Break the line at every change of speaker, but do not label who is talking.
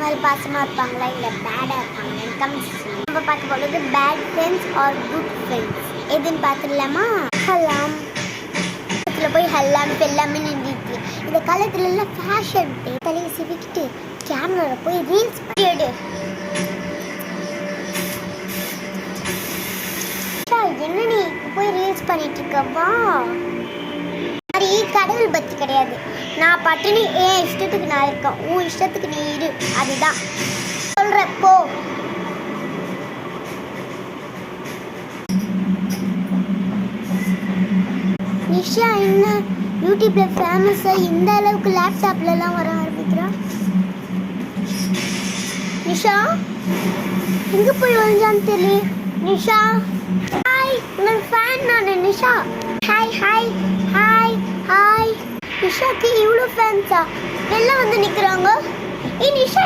மாதிரி பாசமாக இருப்பாங்களா இல்லை பேடாக இருப்பாங்களா கமெண்ட்ஸ் நம்ம பார்க்க போகிறது bad friends are good friends எதுன்னு பார்த்துடலாமா? ஹல்லாம் போய் ஹல்லாம் எல்லாமே நின்றுட்டு இந்த காலத்துலலாம் ஃபேஷன் தலையை சிவிக்கிட்டு கேமராவில் போய் ரீல்ஸ் பண்ணிடு. என்ன நீ போய் ரீல்ஸ் பண்ணிட்டு இருக்கவா? மாதிரி கடவுள் பக்தி கிடையாது. நான் பட்டினி என் இஷ்டத்துக்கு நான் இருக்கேன், உன் இஷ்டத்துக்கு நீ இரு, அதுதான் சொல்றப்போ. நிஷா என்ன யூடியூப்ல ஃபேமஸா இந்த அளவுக்கு லேப்டாப்லலாம் வர ஆரம்பிக்கிறா? நிஷா எங்க போய் வந்தான்னு தெரியல. நிஷா ஹாய், உங்கள் ஃபேன் நான் Nisha. Hi hi hi hi. நிஷாக்கு இவ்வளோ ஃபேன்ஸா? வெளில வந்து நிற்கிறாங்க. ஏ நிஷா